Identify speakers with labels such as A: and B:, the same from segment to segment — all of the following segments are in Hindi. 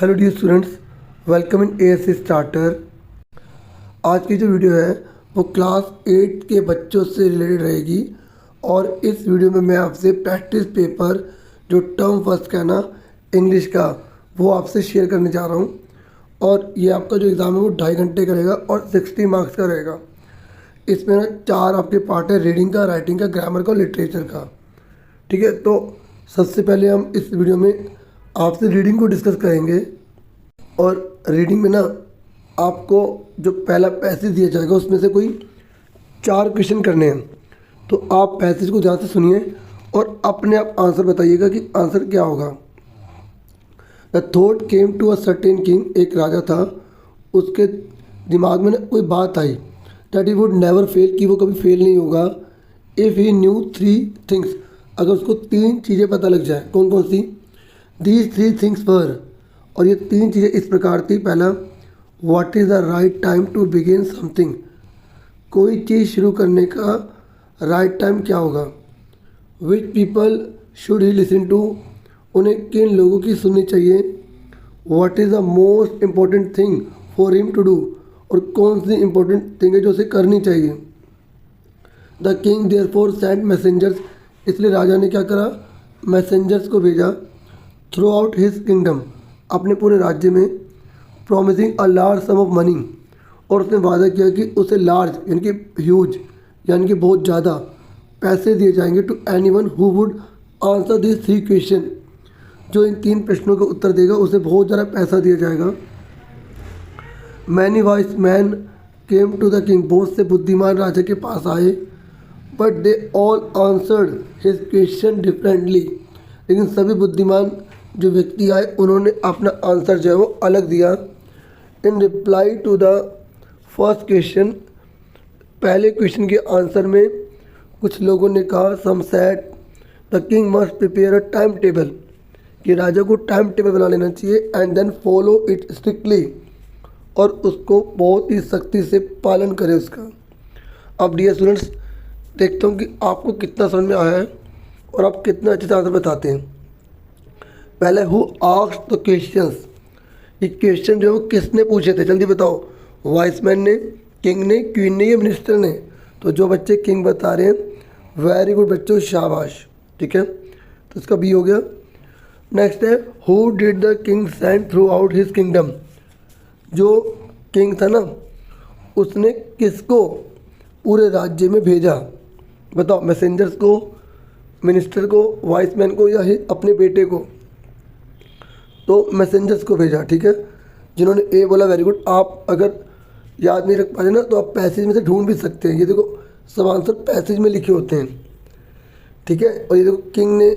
A: Hello dear students, welcome in ASC starter. आज की जो वीडियो है वो क्लास 8 के बच्चों से रिलेटेड रहेगी और इस वीडियो में मैं आपसे प्रैक्टिस पेपर जो टर्म फर्स्ट का है ना इंग्लिश का, वो आपसे शेयर करने जा रहा हूँ। और ये आपका जो एग्ज़ाम है वो 2.5 घंटे का रहेगा और 60 मार्क्स का रहेगा। इसमें ना 4 आपके पार्ट है, रीडिंग का, राइटिंग का, ग्रामर का और लिटरेचर का। ठीक है, तो सबसे पहले हम इस वीडियो में आपसे रीडिंग को डिस्कस करेंगे। और रीडिंग में ना आपको जो पहला पैसेज दिया जाएगा उसमें से कोई 4 क्वेश्चन करने हैं। तो आप पैसेज को ध्यान से सुनिए और अपने आप आंसर बताइएगा कि आंसर क्या होगा। The thought came to a certain king, एक राजा था, उसके दिमाग में ना कोई बात आई that he would never fail, कि वो कभी फेल नहीं होगा। इफ़ ही न्यू 3 थिंग्स, अगर उसको 3 चीज़ें पता लग जाए। कौन कौन सी? दीज 3 थिंग्स वर, और ये 3 चीज़ें इस प्रकार थी। पहला, what is the right time to begin something, कोई चीज़ शुरू करने का राइट टाइम क्या होगा। Which people should he listen to, उन्हें किन लोगों की सुननी चाहिए। What is the most important thing for him to do, और कौन सी इम्पोर्टेंट थिंग है जो उसे करनी चाहिए। The king therefore sent messengers, इसलिए राजा ने क्या करा, मैसेंजर्स को भेजा। थ्रू आउट हिज किंगडम, अपने पूरे राज्य में। Promising a large some of money, और उसने वादा किया कि उसे लार्ज यानी कि ह्यूज यानी कि बहुत ज़्यादा पैसे दिए जाएंगे to anyone who would answer this 3 question, जो इन 3 प्रश्नों का उत्तर देगा उसे बहुत ज़्यादा पैसा दिया जाएगा। Many wise men came to the king, बहुत से बुद्धिमान राजा के पास आए। But they all answered his question differently, लेकिन सभी बुद्धिमान जो व्यक्ति आए उन्होंने अपना आंसर जो है वो अलग दिया। In reply to the first question, पहले क्वेश्चन के आंसर में कुछ लोगों ने कहा, some said the king must prepare a time table, कि राजा को टाइम टेबल बना लेना चाहिए and then follow it strictly, और उसको बहुत ही सख्ती से पालन करें उसका। अब डियर स्टूडेंट्स, देखता हूँ कि आपको कितना समझ में आया है और आप कितना अच्छे से आंसर बताते हैं। पहले हु आस्क्ड द क्वेश्चंस, ये क्वेश्चन जो है वो किसने पूछे थे, जल्दी बताओ। वाइसमैन ने, किंग ने, क्वीन ने या मिनिस्टर ने? तो जो बच्चे किंग बता रहे हैं, वेरी गुड बच्चों, शाबाश। ठीक है, तो इसका बी हो गया। नेक्स्ट है, who did the king send through out his kingdom, जो किंग था ना उसने किसको पूरे राज्य में भेजा? बताओ, मैसेंजर्स को, मिनिस्टर को, वाइसमैन को, या अपने बेटे को? तो मैसेंजर्स को भेजा। ठीक है, जिन्होंने ए बोला वेरी गुड। आप अगर याद नहीं रख पाते ना तो आप पैसेज में से ढूंढ भी सकते हैं। ये देखो, सब आंसर पैसेज में लिखे होते हैं। ठीक है, और ये देखो किंग ने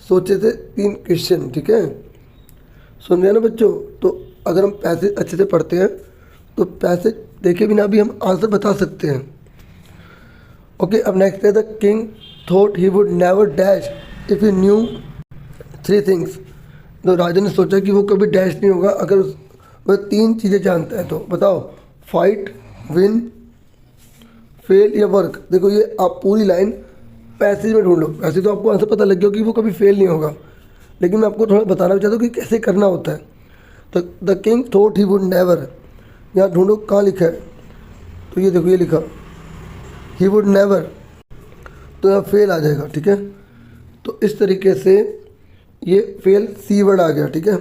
A: सोचे थे 3 क्वेश्चन। ठीक है, सुन रहे हैं ना बच्चों? तो अगर हम पैसेज अच्छे से पढ़ते हैं तो पैसेज देखे बिना भी हम आंसर बता सकते हैं। ओके, अब नेक्स्ट है, the king thought he would never dash if he new 3 things, तो राजा ने सोचा कि वो कभी डैश नहीं होगा अगर वह 3 चीज़ें जानता है। तो बताओ, फाइट, विन, फेल या वर्क। देखो, ये आप पूरी लाइन पैसेज में ढूंढ लो। वैसे तो आपको आंसर पता लग गया कि वो कभी फेल नहीं होगा, लेकिन मैं आपको थोड़ा बताना भी चाहता हूँ कि कैसे करना होता है। तो the king thought he would never, यहाँ ढूंढो कहाँ लिखा है। तो ये देखो, ये लिखा ही वुड नेवर, तो यहाँ फेल आ जाएगा। ठीक है, तो इस तरीके से ये फेल सी वर्ड आ गया। ठीक है,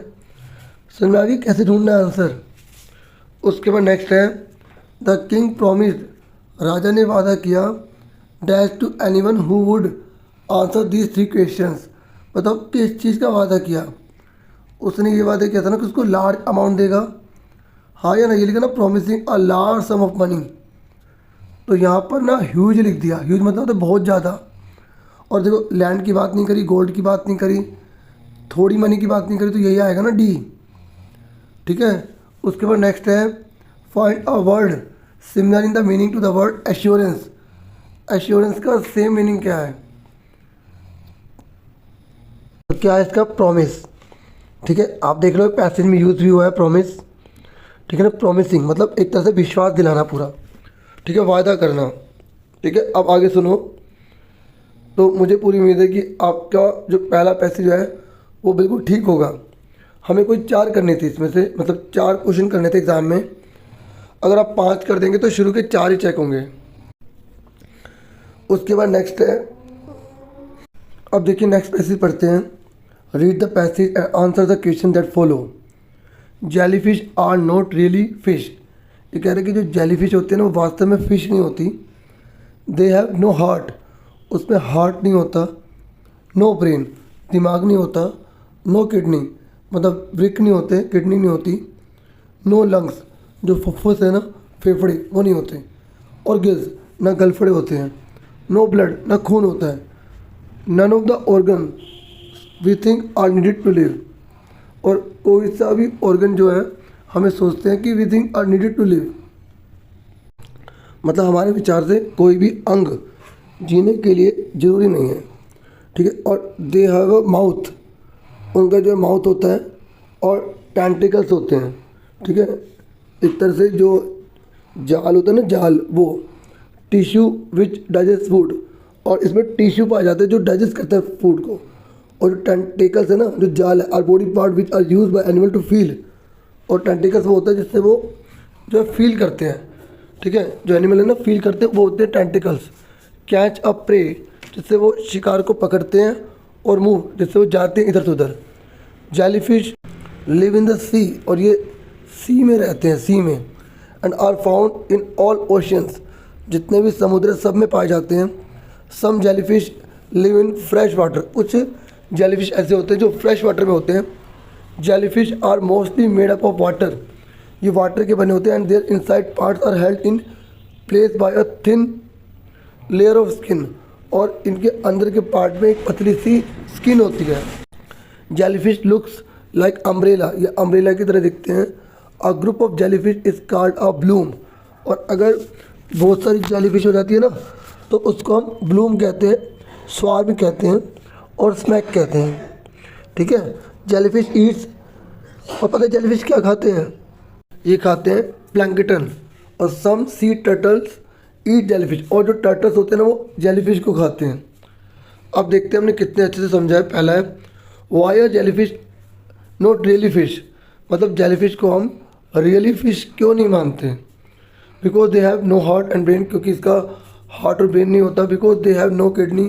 A: समझ में आ गई कैसे ढूंढना है आंसर। उसके बाद नेक्स्ट है, द किंग प्रॉमिस्ड, राजा ने वादा किया, dash to anyone who would answer these 3 questions. बताओ किस चीज़ का वादा किया? उसने ये वादा किया था ना कि उसको लार्ज अमाउंट देगा। हाँ या ना? ये लिखा ना, promising a large some of money. तो यहाँ पर ना ह्यूज लिख दिया। ह्यूज मतलब तो बहुत ज़्यादा। और देखो, लैंड की बात नहीं करी, गोल्ड की बात नहीं करी, थोड़ी मनी की बात नहीं करी, तो यही आएगा ना, डी। ठीक है, उसके बाद नेक्स्ट है, find a word similar in the meaning to the word assurance. Assurance का सेम मीनिंग क्या है? तो क्या है इसका? प्रॉमिस। ठीक है, आप देख लो पैसेज में यूज भी हुआ है प्रॉमिस। ठीक है ना, प्रॉमिसिंग मतलब एक तरह से विश्वास दिलाना पूरा। ठीक है, वादा करना। ठीक है, अब आगे सुनो। तो मुझे पूरी उम्मीद है कि आपका जो पहला पैसेज है वो बिल्कुल ठीक होगा। हमें कोई 4 करने थे इसमें से, मतलब 4 क्वेश्चन करने थे एग्ज़ाम में। अगर आप 5 कर देंगे तो शुरू के 4 ही चेक होंगे। उसके बाद नेक्स्ट है, अब देखिए नेक्स्ट पैसेज पढ़ते हैं। Read the passage and answer the question that follow. Jellyfish are not really fish. ये कह रहे हैं कि जो जेलीफिश होते हैं ना वो वास्तव में फ़िश नहीं होती। दे हैव नो हार्ट, उसमें हार्ट नहीं होता। नो ब्रेन, दिमाग नहीं होता। नो किडनी, मतलब वृक्क नहीं होते, किडनी नहीं होती। नो लंग्स, जो फुफ्फुस है ना, फेफड़े, वो नहीं होते। और गिल्स, ना गलफड़े होते हैं। नो ब्लड, ना खून होता है। None of the organ we think are needed to live. और कोई सा भी ऑर्गन जो है हमें सोचते हैं कि we think are needed to live, मतलब हमारे विचार से कोई भी अंग जीने के लिए ज़रूरी नहीं है, ठीक है। और दे हैव अ माउथ, उनका जो माउथ होता है, और टेंटिकल्स होते हैं, ठीक है। एक तरह से जो जाल होता है ना, जाल, वो टिश्यू विच डाइजेस्ट फूड, और इसमें टिश्यू पाए जाते हैं जो डाइजेस्ट करते हैं फूड को। और जो टेंटिकल्स है ना, जो जाल है, are body part which are use by animal to feel. और टेंटिकल्स वो होता है जिससे वो जो है फील करते हैं, ठीक है। जो एनिमल है ना फील करते हैं, वो होते हैं टेंटिकल्स। कैच अ प्रे, जिससे वो शिकार को पकड़ते हैं। और मूव, जिससे वो जाते हैं इधर से उधर। Jellyfish live in the sea, और ये सी में रहते हैं, सी में। And are found in all oceans, जितने भी समुद्र सब में पाए जाते हैं। Some jellyfish live in fresh water, कुछ जेलीफिश ऐसे होते हैं जो फ्रेश वाटर में होते हैं। Jellyfish are mostly made up of water, ये वाटर के बने होते हैं। And their inside parts are held in place bye a thin layer of skin, और इनके अंदर के पार्ट में एक पतली सी स्किन होती है। जेलीफिश लुक्स लाइक अम्ब्रेला, ये अम्ब्रेला की तरह दिखते हैं। A group of jellyfish is called a Bloom, और अगर बहुत सारी जेलीफिश हो जाती है ना तो उसको हम ब्लूम कहते हैं, स्वार्म कहते हैं, और स्मैक कहते हैं, ठीक है। जेलीफिश ईट्स, और पता है जेलीफिश क्या खाते हैं? ये खाते हैं प्लैंकटन। और सम सी टर्टल्स ईट जेलीफिश, और जो टर्टल्स होते हैं ना वो जेलीफिश को खाते हैं। अब देखते हैं हमने कितने अच्छे से समझा है। पहला है why are jellyfish not really fish, मतलब जेलीफिश को हम रियली फिश क्यों नहीं मानते? Because they have no heart and brain, क्योंकि इसका हार्ट और ब्रेन नहीं होता। Because they have no kidney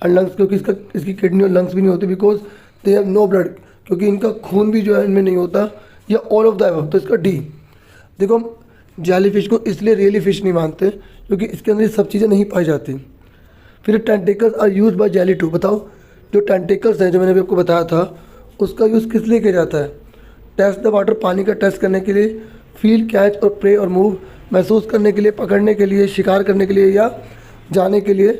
A: and lungs, क्योंकि इसकी किडनी और लंग्स भी नहीं होती। Because they have no blood, क्योंकि इनका खून भी जो है इनमें नहीं होता। या ऑल ऑफ द अबव, तो इसका डी। देखो हम जेलीफिश को इसलिए रियली फिश नहीं मानते क्योंकि इसके अंदर ये सब चीज़ें नहीं पाई जाती। फिर tentacles are use by jelly to, बताओ जो टेंटिकल्स हैं जो मैंने अभी आपको बताया था उसका यूज़ किस लिए किया जाता है? टेस्ट द वाटर, पानी का टेस्ट करने के लिए। फील, कैच और प्रे और मूव, महसूस करने के लिए, पकड़ने के लिए, शिकार करने के लिए या जाने के लिए।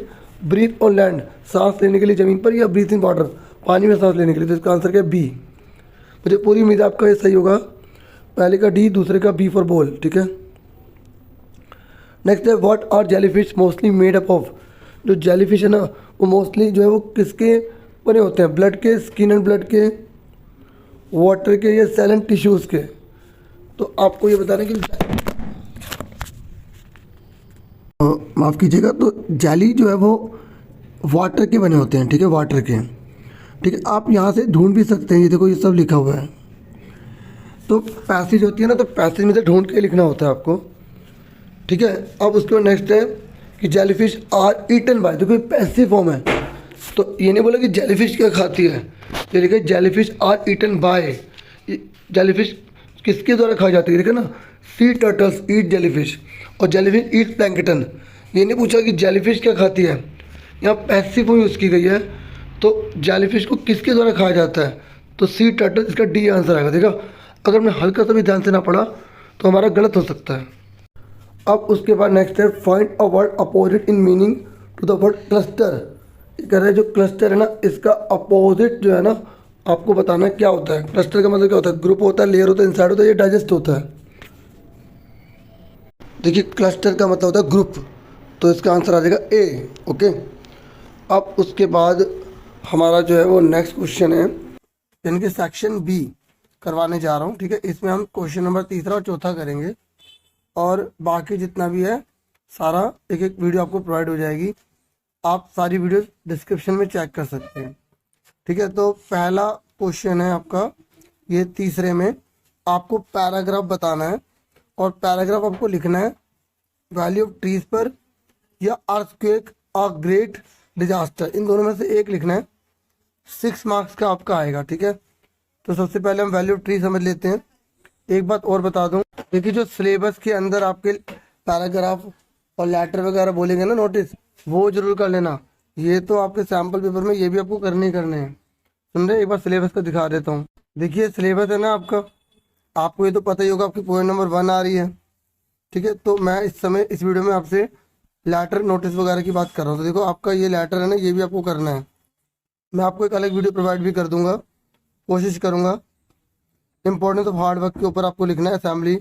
A: ब्रीथ ऑन लैंड, सांस लेने के लिए ज़मीन पर, या ब्रीथ इन वाटर, पानी में सांस लेने के लिए। तो इसका आंसर क्या है? बी। मुझे पूरी उम्मीद है आपका ये सही होगा। पहले का डी, दूसरे का बी फॉर बॉल, ठीक है। नेक्स्ट है what are jellyfish mostly made up of. जो जेलीफिश है ना वो मोस्टली जो है वो किसके बने होते हैं? ब्लड के, स्किन एंड ब्लड के, वाटर के, या सेल एंड टिश्यूज़ के। तो आपको ये बताना कि माफ़ कीजिएगा, तो जेली जो है वो वाटर के बने होते हैं, ठीक है, वाटर के, ठीक है। आप यहाँ से ढूंढ भी सकते हैं, ये देखो ये सब लिखा हुआ है। तो पैसेज होती है ना, तो पैसेज में से ढूंढ के लिखना होता है आपको, ठीक है। अब उसके बाद नेक्स्ट है कि जेलीफिश आर ईटन बाय, देखो पैसिव फॉर्म है, तो ये नहीं बोला कि जेलीफिश क्या खाती है, ये लिखा है jellyfish are eaten by. Jellyfish किसके द्वारा खाई जाती है? देखो ना, सी टर्टल्स ईट जेलीफिश, और जेलीफिश ईट प्लैंकटन। ये नहीं पूछा कि जेलीफिश क्या खाती है, यहाँ पैसिव फॉर्म यूज़ की गई है। तो जेलीफिश को किसके द्वारा खाया जाता है? तो सी टर्टल, इसका डी आंसर आएगा। देखा, अगर मैं हल्का सा भी ध्यान से ना पढ़ा तो हमारा गलत हो सकता है। अब उसके बाद नेक्स्ट है find a word opposite in meaning to the word cluster. कह रहे हैं जो क्लस्टर है ना इसका अपोजिट जो है ना आपको बताना है क्या होता है। क्लस्टर का मतलब क्या होता है? ग्रुप होता है, लेयर होता है, इनसाइड होता है, ये डाइजेस्ट होता है। देखिए क्लस्टर का मतलब होता है ग्रुप, तो इसका आंसर आ जाएगा ए, ओके। अब उसके बाद हमारा जो है वो नेक्स्ट क्वेश्चन है, यानी कि सेक्शन बी करवाने जा रहा हूँ, ठीक है। इसमें हम क्वेश्चन नंबर तीसरा और चौथा करेंगे, और बाकी जितना भी है सारा एक एक वीडियो आपको प्रोवाइड हो जाएगी। आप सारी वीडियो डिस्क्रिप्शन में चेक कर सकते हैं, ठीक है। तो पहला क्वेश्चन है आपका ये तीसरे में आपको पैराग्राफ बताना है और पैराग्राफ आपको लिखना है वैल्यू ऑफ ट्रीज पर या अर्थक्वेक अ ग्रेट डिजास्टर, इन दोनों में से एक लिखना है। 6 मार्क्स का आपका आएगा, ठीक है। तो सबसे पहले हम वैल्यू ऑफ ट्री समझ लेते हैं। एक बात और बता दूं, देखिए जो सिलेबस के अंदर आपके पैराग्राफ और लेटर वगैरह बोलेंगे ना नोटिस, वो जरूर कर लेना। ये तो आपके सैम्पल पेपर में ये भी आपको करने ही करने हैं। सुन रहे, एक बार सिलेबस को दिखा देता हूँ। देखिए सिलेबस है ना आपका, आपको ये तो पता ही होगा, आपकी पॉइंट नंबर 1 आ रही है, ठीक है। तो मैं इस समय इस वीडियो में आपसे लेटर नोटिस वगैरह की बात कर रहा हूँ। तो देखो आपका ये लेटर है ना, ये भी आपको करना है। मैं आपको एक अलग वीडियो प्रोवाइड भी कर दूंगा, कोशिश करूंगा। इंपॉर्टेंस ऑफ हार्ड वर्क के ऊपर आपको लिखना है। असेंबली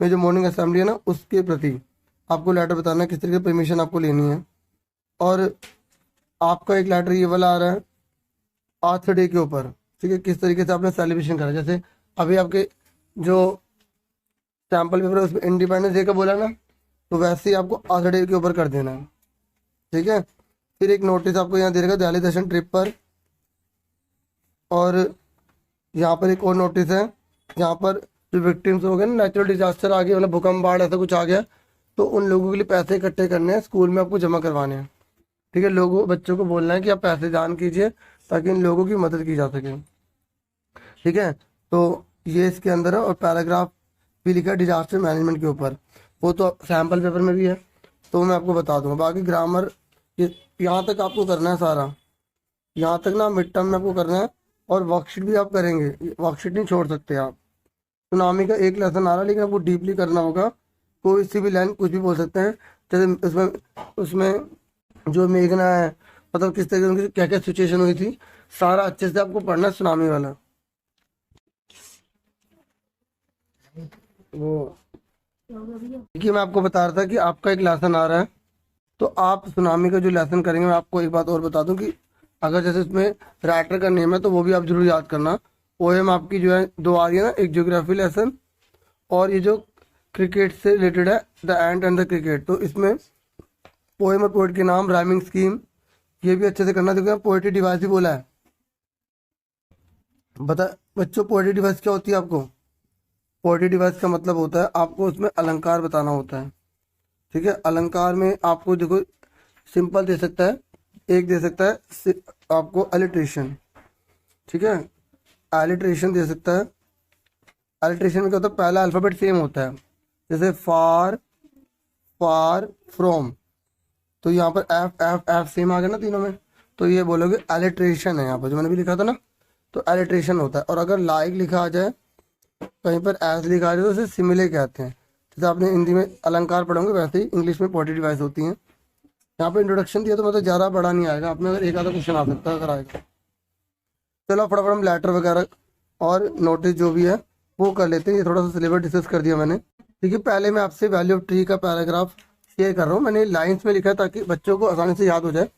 A: में जो मॉर्निंग असेंबली है ना, उसके प्रति आपको लेटर बताना है, किस तरीके की परमिशन आपको लेनी है। और आपका एक लेटर ये वाला आ रहा है अर्थ डे के ऊपर, ठीक है, किस तरीके से आपने सेलिब्रेशन करा। जैसे अभी आपके जो सैम्पल पेपर है उसमें इंडिपेंडेंस डे का बोला ना, तो वैसे ही आपको अर्थ डे के ऊपर कर देना है, ठीक है। फिर एक नोटिस आपको यहाँ दे रहेगा दिल्ली दर्शन ट्रिप पर, और यहाँ पर एक और नोटिस है, यहाँ पर जो विक्टिम्स हो गए ना, नेचुरल डिजास्टर आ गया, मतलब भूकंप बाढ़ ऐसा कुछ आ गया, तो उन लोगों के लिए पैसे इकट्ठे करने हैं, स्कूल में आपको जमा करवाने हैं, ठीक है। लोगों बच्चों को बोलना है कि आप पैसे दान कीजिए ताकि इन लोगों की मदद की जा सके, ठीक है। तो ये इसके अंदर है। और पैराग्राफ भी लिखा है डिजास्टर मैनेजमेंट के ऊपर, वो तो सैम्पल पेपर में भी है, तो मैं आपको बता दूंगा। बाकी ग्रामर ये यहाँ तक आपको करना है सारा, यहाँ तक ना मिड टर्म में आपको करना है। और वर्कशीट भी आप करेंगे, वर्कशीट नहीं छोड़ सकते आप। सुनामी का एक लेसन आ रहा है, लेकिन आपको डीपली करना होगा। कोई सी भी लाइन कुछ भी बोल सकते हैं, जैसे उसमें उसमें जो मेघना है, मतलब किस तरीके की क्या क्या सिचुएशन हुई थी, सारा अच्छे से आपको पढ़ना है सुनामी वाला। वो देखिए मैं आपको बता रहा था कि आपका एक लेसन आ रहा है, तो आप सुनामी का जो लेसन करेंगे, मैं आपको एक बात और बता दूं कि अगर जैसे इसमें राइटर का नेम है तो वो भी आप जरूर याद करना। पोएम आपकी जो है 2 आ रही है ना, एक ज्योग्राफी लेसन और ये जो क्रिकेट से रिलेटेड है, the end and the cricket. तो इसमें पोएम और पोएट के नाम, राइमिंग स्कीम, ये भी अच्छे से करना। देखो पोएट्री डिवाइस भी बोला है। बता बच्चों, पोएट्री डिवाइस क्या होती है आपको? पोएट्री डिवाइस का मतलब होता है आपको उसमें अलंकार बताना होता है, ठीक है। अलंकार में आपको देखो सिंपल दे सकता है, एक दे सकता है आपको अलिट्रेशन, ठीक है, अलिट्रेशन दे सकता है। अलिट्रेशन में क्या होता है, पहला अल्फाबेट सेम होता है, जैसे फार, फार, फ्रॉम, तो यहाँ पर एफ एफ एफ सेम आ गया ना तीनों में, तो ये बोलोगे अलिट्रेशन है। यहाँ पर जो मैंने भी लिखा था ना, तो अलिट्रेशन होता है। और अगर लाइक लिखा आ जाए, कहीं पर एस लिखा आ जाए, तो उसे सिमिले कहते हैं। जैसे आपने हिंदी में अलंकार पढ़ोगे, वैसे ही इंग्लिश में पोएट्री डिवाइस होती हैं। यहाँ पे इंट्रोडक्शन दिया तो मतलब ज़्यादा बड़ा नहीं आएगा, आप में अगर एक आधा क्वेश्चन आ सकता है अगर आएगा। चलो फटाफट हम लेटर वगैरह और नोटिस जो भी है वो कर लेते हैं। ये थोड़ा सा सिलेबस डिस्कस कर दिया मैंने। देखिए पहले मैं आपसे वैल्यू ऑफ ट्री का पैराग्राफ शेयर कर रहा हूँ, मैंने लाइन्स में लिखा है ताकि बच्चों को आसानी से याद हो जाए।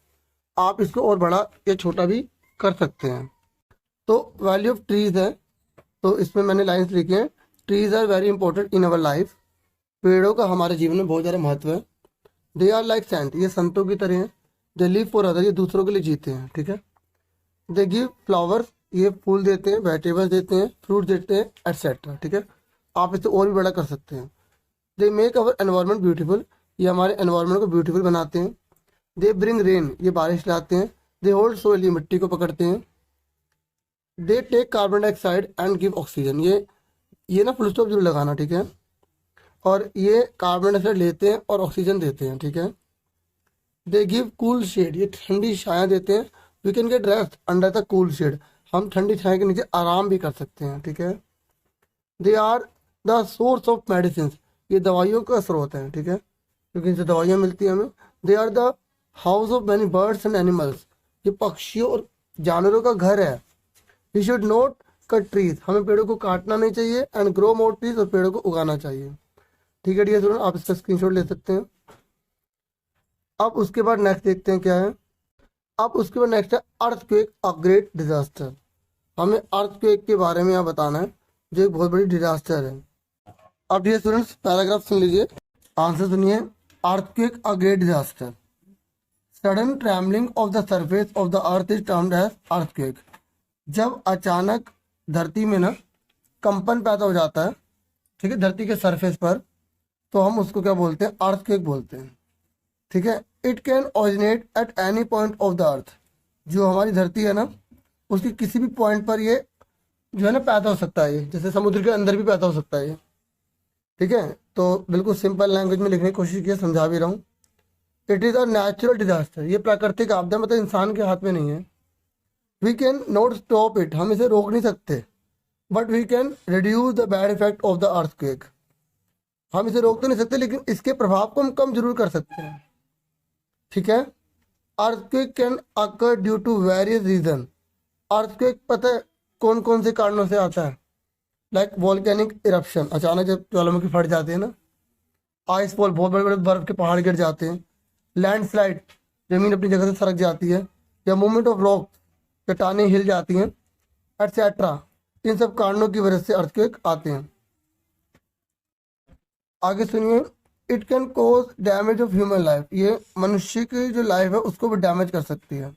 A: आप इसको और बड़ा या छोटा भी कर सकते हैं। तो वैल्यू ऑफ ट्रीज है, तो इसमें मैंने लाइन्स लिखी हैं, trees are very important in our life. पेड़ों का हमारे जीवन में बहुत ज़्यादा महत्व है। दे आर लाइक सेंट, ये संतों की तरह हैं। दे लिव फॉर अदर, ये दूसरों के लिए जीते हैं, ठीक है। दे गिव फ्लावर्स, ये फूल देते हैं, वेजिटेबल्स देते हैं, फ्रूट देते हैं, एटसेट्रा, ठीक है। आप इसे और भी बड़ा कर सकते हैं। They make our environment beautiful, ये हमारे एनवायरनमेंट को ब्यूटीफुल बनाते हैं। दे ब्रिंग रेन, ये बारिश लाते हैं। दे होल्ड सोइल, ये मिट्टी को पकड़ते हैं। They take carbon dioxide and give oxygen, ये ना फुल स्टॉप जरूर लगाना, ठीक है। और ये कार्बन डाइऑक्साइड लेते हैं और ऑक्सीजन देते हैं, ठीक है। दे गिव कूल शेड, ये ठंडी छाया देते हैं। We can get rest under the cool shade, हम ठंडी छाया के नीचे आराम भी कर सकते हैं, ठीक है। They are the source of medicine, ये दवाइयों का स्रोत है, ठीक है, क्योंकि इनसे दवाइयाँ मिलती हैं हमें। They are the house of many birds and animals, ये पक्षियों और जानवरों का घर है। We should not cut trees, हमें पेड़ों को काटना नहीं चाहिए। एंड ग्रो मोर ट्रीज, और पेड़ों को उगाना चाहिए, ठीक है डियर स्टूडेंट। आप इसका स्क्रीनशॉट ले सकते हैं। अब उसके बाद नेक्स्ट देखते हैं क्या है। अब उसके बाद नेक्स्ट है अर्थक्वेक अ ग्रेट डिजास्टर। हमें अर्थक्वेक के बारे में यहाँ बताना है, जो एक बहुत बड़ी डिजास्टर है। अब डियर स्टूडेंट्स पैराग्राफ सुन लीजिए, आंसर सुनिए। Earthquake a great disaster, sudden trembling of the surface of the earth is termed as earthquake. जब अचानक धरती में ना कंपन पैदा हो जाता है, ठीक है, धरती के सरफेस पर, तो हम उसको क्या बोलते हैं, अर्थक्वेक बोलते हैं, ठीक है। It can originate at any point of the अर्थ, जो हमारी धरती है ना उसकी किसी भी पॉइंट पर ये जो है ना पैदा हो सकता है, ये जैसे समुद्र के अंदर भी पैदा हो सकता है ये, ठीक है। तो बिल्कुल सिंपल लैंग्वेज में लिखने की कोशिश की, समझा भी रहा हूँ। It is a natural disaster, ये प्राकृतिक आपदा, मतलब इंसान के हाथ में नहीं है। We can not stop it, हम इसे रोक नहीं सकते, but we can reduce the bad effect of the earthquake, हम इसे रोक तो नहीं सकते लेकिन इसके प्रभाव को हम कम जरूर कर सकते हैं, ठीक है। Earthquake can occur due to various reason, earthquake पता है कौन कौन से कारणों से आता है, लाइक वॉल्केनिक इरप्शन, अचानक जब ज्वालामुखी फट जाते हैं ना, आइस फॉल, बहुत बड़े बड़े बर्फ के पहाड़ गिर जाते हैं, लैंडस्लाइड, जमीन अपनी जगह से सरक जाती है, या मूवमेंट ऑफ रॉक, चट्टानें हिल जाती हैं, एटसेट्रा, इन सब कारणों की वजह से अर्थक्वेक आते हैं। आगे सुनिए, it can cause damage of human life, ये मनुष्य की जो लाइफ है उसको भी डैमेज कर सकती है,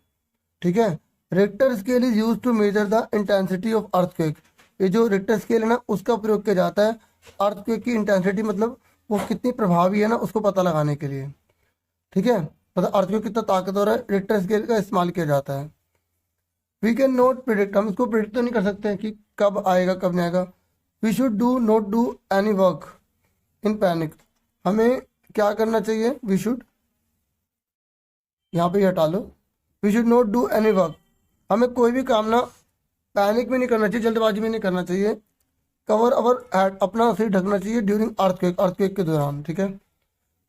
A: ठीक है। Richter scale is use to measure the intensity of earthquake, ये जो रिक्टर स्केल है ना उसका प्रयोग किया जाता है अर्थक्वेक की इंटेंसिटी, मतलब वो कितनी प्रभावी है ना उसको पता लगाने के लिए, ठीक है। मतलब अर्थक्वेक कितना ताकतवर है, रिक्टर स्केल का इस्तेमाल किया जाता है। वी कैन नॉट प्रिडिक्ट, हम इसको प्रिडिक्ट तो नहीं कर सकते हैं कि कब आएगा कब नहीं आएगा। We should do not do any work in panic, हमें क्या करना चाहिए, वी शुड, यहाँ पे हटा लो, we should not do any work, हमें कोई भी काम ना पैनिक में नहीं करना चाहिए, जल्दबाजी में नहीं करना चाहिए। कवर अवर हेड, अपना सिर ढकना चाहिए ड्यूरिंग अर्थक्वेक, अर्थक्वेक के दौरान, ठीक है।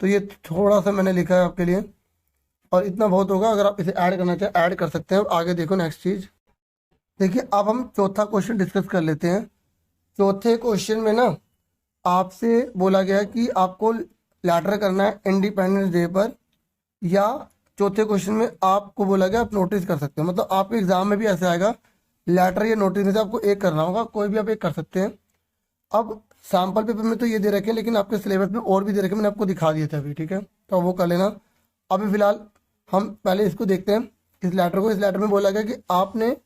A: तो ये थोड़ा सा मैंने लिखा है आपके लिए, और इतना बहुत होगा, अगर आप इसे ऐड करना चाहें ऐड कर सकते हैं। आगे देखो नेक्स्ट चीज़, देखिए अब हम चौथा क्वेश्चन डिस्कस कर लेते हैं। चौथे क्वेश्चन में ना आपसे बोला गया है कि आपको लेटर करना है इंडिपेंडेंस डे पर, या चौथे क्वेश्चन में आपको बोला गया आप नोटिस कर सकते हो, मतलब आपके एग्जाम में भी ऐसे आएगा, लेटर या नोटिस में से आपको एक करना होगा, कोई भी आप एक कर सकते हैं। अब सैम्पल पेपर में तो ये दे रखे हैं, लेकिन आपके सिलेबस में और भी दे रखे हैं, मैंने आपको दिखा दिए थे अभी, ठीक है, तो वो कर लेना। अभी फिलहाल हम पहले इसको देखते हैं, इस लेटर को। इस लेटर में बोला गया कि आपने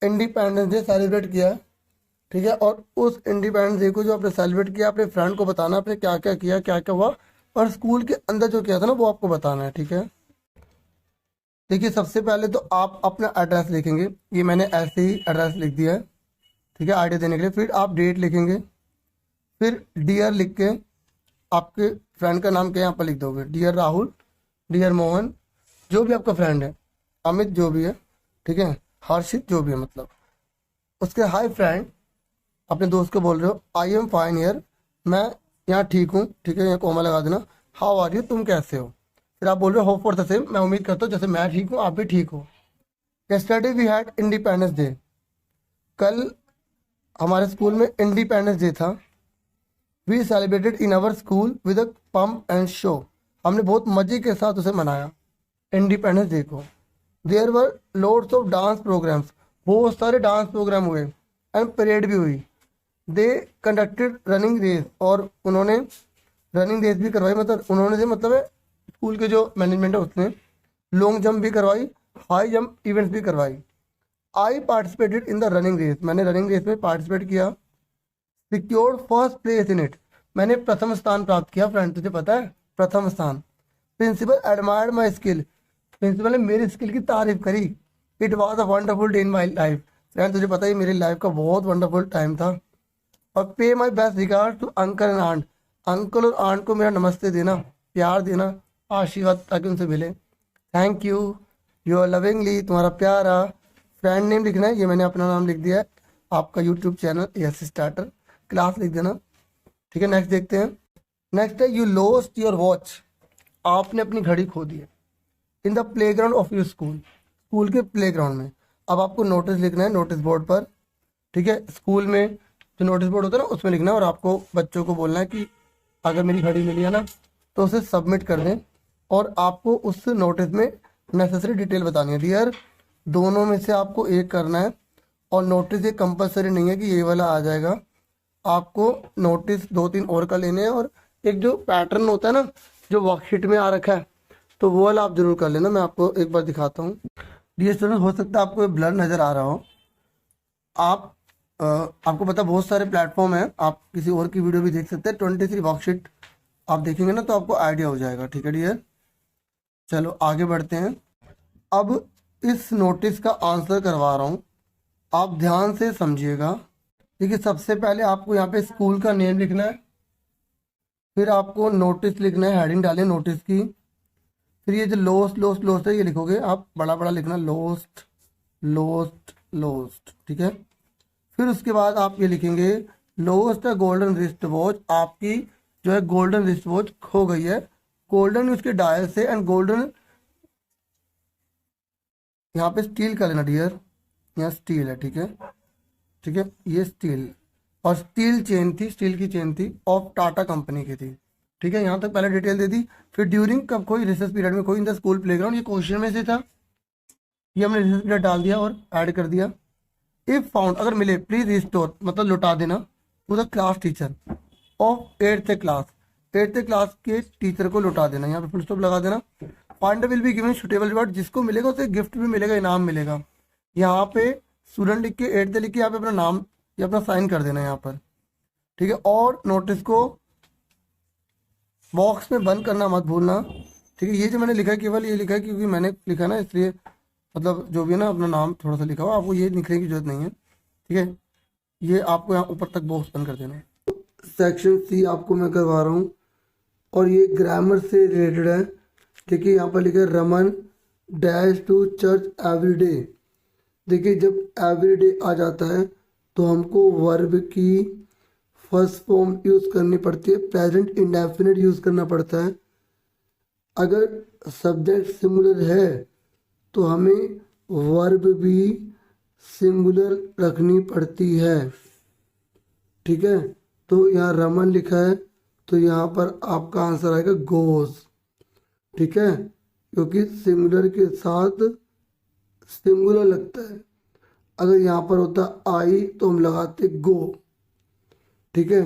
A: इंडिपेंडेंस डे सेलिब्रेट किया, ठीक है, और उस इंडिपेंडेंस डे को जो आपने सेलिब्रेट किया अपने फ्रेंड को बताना, आपने क्या क्या किया, क्या क्या हुआ, और स्कूल के अंदर जो किया था ना वो आपको बताना है, ठीक है। देखिए सबसे पहले तो आप अपना एड्रेस लिखेंगे, ये मैंने ऐसे ही एड्रेस लिख दिया है, ठीक है, आइडिया देने के लिए। फिर आप डेट लिखेंगे, फिर डियर लिख के आपके फ्रेंड का नाम क्या यहाँ पर लिख दोगे, डियर राहुल, डियर मोहन, जो भी आपका फ्रेंड है, अमित जो भी है, ठीक है, हर्षित जो भी है, मतलब उसके हाय फ्रेंड, अपने दोस्त को बोल रहे हो आई एम फाइन हियर, मैं यहाँ ठीक हूँ, ठीक है, यहाँ कोमा लगा देना। हाउ आर यू, तुम कैसे हो। फिर आप बोल रहे हो होप फॉर द सेम, मैं उम्मीद करता हूँ जैसे मैं ठीक हूँ आप भी ठीक हो। Yesterday we had Independence Day, कल हमारे स्कूल में इंडिपेंडेंस डे था। We celebrated in our school with a pomp and show, हमने बहुत मजे के साथ उसे मनाया इंडिपेंडेंस डे को। There were loads of dance programs, बहुत सारे डांस प्रोग्राम हुए, एंड परेड भी हुई। दे कंडक्टेड रनिंग रेस, और उन्होंने रनिंग रेस भी करवाई, मतलब उन्होंने से मतलब है स्कूल के जो मैनेजमेंट है उसने लॉन्ग जंप भी करवाई, हाई जंप इवेंट्स भी करवाई। I participated in the running race, मैंने रनिंग रेस में पार्टिसिपेट किया। Secured first place in it, मैंने प्रथम स्थान प्राप्त किया। फ्रेंड तुझे पता है प्रथम स्थान। Principal admired my skill, principal ने मेरी स्किल की तारीफ करी। It was a wonderful day in my life, friend तुझे पता है मेरी लाइफ का बहुत वंडरफुल टाइम था। और pay my best regard to uncle and aunt, uncle और आंट को मेरा नमस्ते देना, प्यार देना, आशीर्वाद ताकि उनसे मिले। Thank you, you are lovingly, तुम्हारा प्यारा। फ्रेंड नेम लिखना है, ये मैंने अपना नाम लिख दिया है। आपका YouTube channel S starter, class लिख देना, ठीक है। नेक्स्ट देखते हैं। नेक्स्ट है यू लॉस्ट योर वॉच, आपने अपनी घड़ी खो दी है। In the play ground of your school, school के प्ले ग्राउंड में। अब आपको नोटिस लिखना है नोटिस बोर्ड पर, ठीक है, स्कूल में जो नोटिस बोर्ड होता है ना उसमें लिखना है, और आपको बच्चों को बोलना है कि अगर मेरी घड़ी मिली है ना तो उसे सबमिट कर दें, और आपको उस नोटिस में नेसेसरी डिटेल बतानी है। डियर, दोनों में से आपको एक करना है, और नोटिस ये कंपलसरी नहीं है कि ये वाला आ जाएगा, आपको नोटिस 2-3 और का लेने हैं, और एक जो पैटर्न होता है ना जो वर्कशीट में आ रखा है तो वो वाला आप जरूर कर लेना। मैं आपको एक बार दिखाता हूँ। डियर स्टूडेंट, हो सकता है आपको ब्लर नज़र आ रहा हो, आप आपको पता बहुत सारे प्लेटफॉर्म हैं, आप किसी और की वीडियो भी देख सकते हैं। 23 वर्कशीट आप देखेंगे ना तो आपको आइडिया हो जाएगा। ठीक है डियर, चलो आगे बढ़ते हैं। अब इस नोटिस का आंसर करवा रहा हूँ, आप ध्यान से समझिएगा। देखिए सबसे पहले आपको यहाँ पे स्कूल का नेम लिखना है, फिर आपको नोटिस लिखना है, हेडिंग डालें नोटिस की। फिर ये जो लोस्ट है ये लिखोगे आप, बड़ा बड़ा लिखना, लोस्ट लोस्ट लोस्ट। ठीक है, फिर उसके बाद आप ये लिखेंगे लोस्ट है गोल्डन रिस्ट वॉच, आपकी जो है गोल्डन रिस्ट वॉच खो गई है। गोल्डन उसके डायल से, एंड गोल्डन यहाँ पे स्टील का लेना डियर, यहाँ स्टील है। ठीक है, ठीक है, ये स्टील, और स्टील चेन थी, स्टील की चेन थी, ऑफ टाटा कंपनी की थी। ठीक है, यहाँ तक पहले डिटेल दे दी। फिर ड्यूरिंग कब खोई, रिसेस पीरियड में खोई इन द स्कूल प्लेग्राउंड, ये क्वेश्चन में से था, ये हमने रिसेस पीरियड डाल दिया और ऐड कर दिया। इफ फाउंड, अगर मिले, प्लीज रिस्टोर, मतलब लौटा देना, to the class teacher of 8th class, 8th class के टीचर को लौटा देना, यहाँ पे फुल स्टॉप लगा देना। Finder will be given suitable reward, जिसको मिलेगा उसे गिफ्ट भी मिलेगा, इनाम मिलेगा। यहाँ पे स्टूडेंट लिख के 8th लिख के यहाँ पे अपना नाम या अपना साइन कर देना यहाँ पर। ठीक है, और नोटिस को बॉक्स में बंद करना मत भूलना। ठीक है, ये जो मैंने लिखा है केवल ये लिखा है क्योंकि मैंने लिखा ना, इसलिए मतलब जो भी है ना अपना नाम थोड़ा सा लिखा हुआ, आपको ये लिखने की जरूरत नहीं है। ठीक है, ये आपको यहाँ ऊपर तक बॉक्स बंद कर देना है। सेक्शन सी आपको मैं करवा रहा हूँ और ये ग्रामर से रिलेटेड है। देखिए यहाँ पर लिखा है Raman dash to church every day. देखिए जब एवरी डे आ जाता है तो हमको वर्ब की फर्स्ट फॉर्म यूज़ करनी पड़ती है, प्रेजेंट इंडेफिनिट यूज़ करना पड़ता है। अगर सब्जेक्ट सिंगुलर है तो हमें वर्ब भी सिंगुलर रखनी पड़ती है। ठीक है, तो यहाँ रमन लिखा है तो यहाँ पर आपका आंसर आएगा गोज। ठीक है, क्योंकि सिंगुलर के साथ सिंगुलर लगता है। अगर यहाँ पर होता आई तो हम लगाते गो। ठीक है,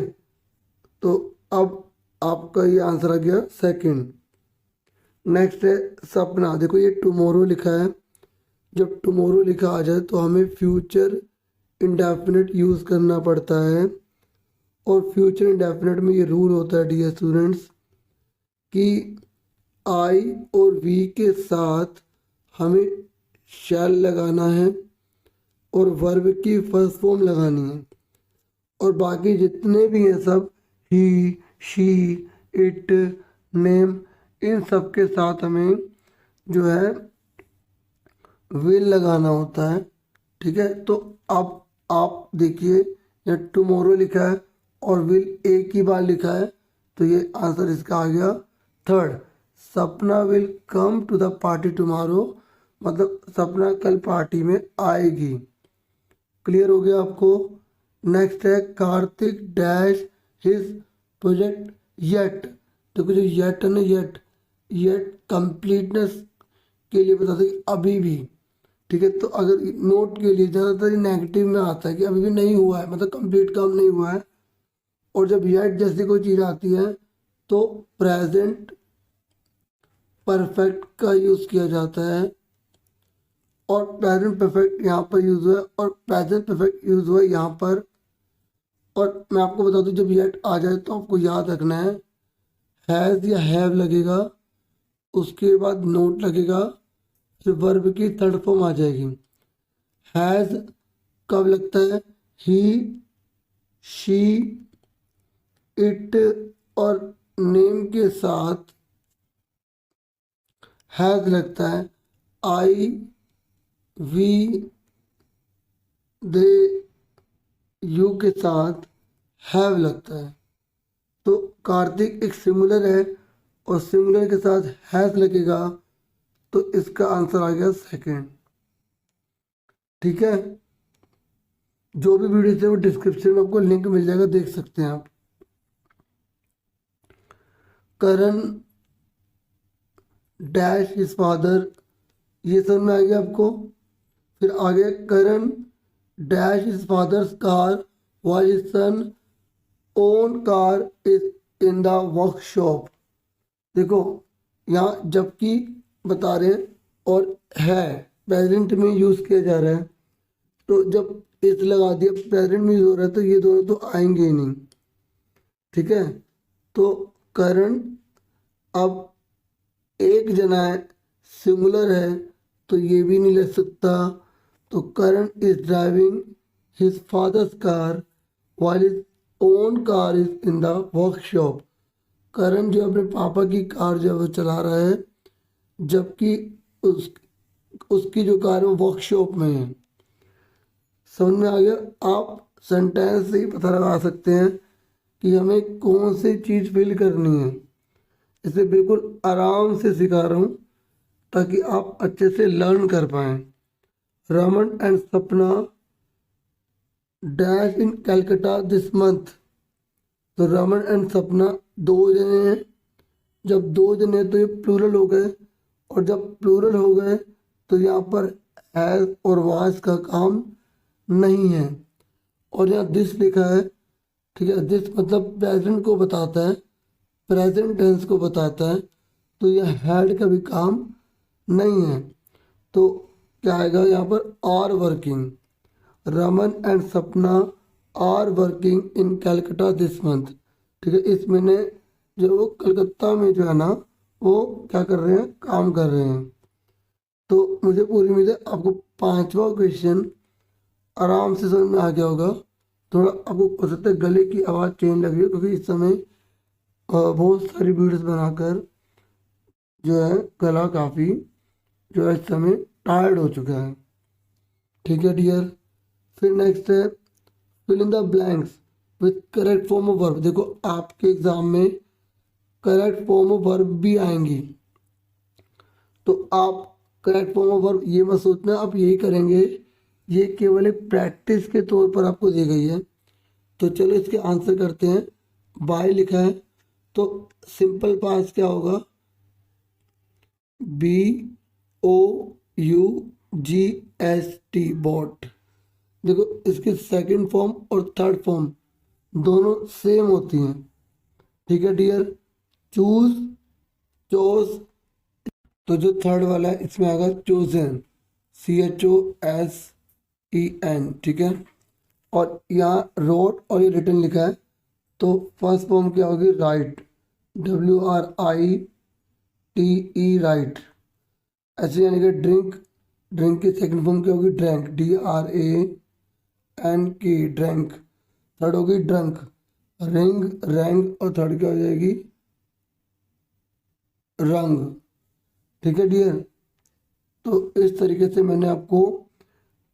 A: तो अब आपका ये आंसर आ गया सेकंड। नेक्स्ट है सपना। देखो ये टुमारो लिखा है, जब टुमारो लिखा आ जाए तो हमें फ्यूचर इंडेफिनिट यूज़ करना पड़ता है। और फ्यूचर इंडेफिनिट में ये रूल होता है डियर स्टूडेंट्स कि आई और वी के साथ हमें शैल लगाना है और वर्ब की फर्स्ट फॉर्म लगानी है, और बाकी जितने भी हैं सब ही, शी, इट, नेम, इन सब के साथ हमें जो है विल लगाना होता है। ठीक है, तो अब आप देखिए यहाँ टुमारो लिखा है और विल एक ही बार लिखा है, तो ये आंसर इसका आ गया third. Sapna will come to the party tomorrow, मतलब सपना कल पार्टी में आएगी। क्लियर हो गया आपको। नेक्स्ट है Kartik dash his project yet. देखो जो येट है ना, येट कंप्लीटनेस के लिए बताते हैं अभी भी। ठीक है, तो अगर नोट के लिए ज़्यादातर नेगेटिव में आता है कि अभी भी नहीं हुआ है, मतलब कंप्लीट काम नहीं हुआ है। और जब येट जैसी कोई चीज़ आती है तो प्रेजेंट परफेक्ट का यूज़ किया जाता है, और प्रेजेंट परफेक्ट यहाँ पर यूज़ हुआ है और प्रेजेंट परफेक्ट यूज़ हुआ है यहाँ पर। और मैं आपको बता दूँ जब येट आ जाए तो आपको याद रखना है हैज़ या हैव लगेगा, उसके बाद नोट लगेगा, फिर वर्ब की थर्ड फॉर्म आ जाएगी। हैज़ कब लगता है, ही, शी, इट और नेम के साथ हैज़ लगता है। आई, वी, दे, यू के साथ हैव लगता है। तो कार्तिक एक सिंगुलर है और सिंगुलर के साथ हैज लगेगा, तो इसका आंसर आ गया सेकंड। ठीक है, जो भी वीडियो है वो डिस्क्रिप्शन में आपको लिंक मिल जाएगा, देख सकते हैं आप। करण डैश इज फादर, ये समझ में आ गया आपको। फिर आगे Karan dash is father's car while his son own car is in the workshop। देखो यहाँ जबकि बता रहे हैं और है प्रेजेंट में यूज़ किया जा रहा है, तो जब इस लगा दिया, प्रेजेंट में यूज हो रहा है, तो ये दोनों तो आएंगे ही नहीं। ठीक है, तो करण अब एक जना है, सिंगुलर है, तो ये भी नहीं ले सकता। तो Karan is driving his father's car while his own car is in the workshop। Karan जो अपने पापा की कार जो है वो चला रहा है, जबकि उसकी जो कार है वो वर्कशॉप में है। समझ में आ गया? आप सेंटेंस से ही पता लगा सकते हैं कि हमें कौन सी चीज़ फिल करनी है। इसे बिल्कुल आराम से सिखा रहा हूँ ताकि आप अच्छे से लर्न कर पाएँ। रमन एंड सपना dash in Calcutta this month. तो रमन एंड सपना दो जने हैं। जब दो जने तो ये प्लूरल हो गए, और जब प्लूरल हो गए तो यहाँ पर हैज और वाज का काम नहीं है। और यहाँ दिस लिखा है, ठीक है, दिस मतलब प्रेजेंट को बताता है, प्रेजेंट टेंस को बताता है, तो यह हैड का भी काम नहीं है। तो क्या आएगा यहाँ पर? Are working. Raman and Sapna are working in Calcutta this month. ठीक है, इस महीने जो वो कलकत्ता में जो है ना, वो क्या कर रहे हैं? काम कर रहे हैं। तो मुझे पूरी उम्मीद है आपको पांचवा क्वेश्चन आराम से समझ में आ गया होगा। थोड़ा आपको हो सकता है गले की आवाज़ चेंज लग रही है, क्योंकि इस समय बहुत सारी वीडियोस बनाकर जो है गला काफ़ी जो है इस समय टायर्ड हो चुका है। ठीक है डियर। फिर नेक्स्ट है fill in the blanks with correct form of verb. देखो आपके एग्जाम में करेक्ट फॉर्म ऑफ वर्ब भी आएंगी, तो आप करेक्ट फॉर्म ऑफ वर्ब ये मत सोचना आप यही करेंगे, ये केवल एक प्रैक्टिस के तौर पर आपको दी गई है। तो चलो इसके आंसर करते हैं। बाय लिखा है, तो सिंपल पास क्या होगा? BOUGST, bought. देखो इसकी सेकंड फॉर्म और थर्ड फॉर्म दोनों सेम होती हैं। ठीक है डियर। चूज, चोज, तो जो थर्ड वाला है इसमें आएगा चोजन, CHOSEN। ठीक है, और यहाँ रोट और ये रिटर्न लिखा है, तो फर्स्ट फॉर्म क्या होगी? Right, WRITE, right. ऐसे यानी कि ड्रिंक, ड्रिंक की सेकंड फॉर्म क्या होगी? Drank, DRANK, drank. थर्ड होगी ड्रंक, रिंग, रैंग, और थर्ड क्या हो जाएगी? रंग। ठीक है डियर। तो इस तरीके से मैंने आपको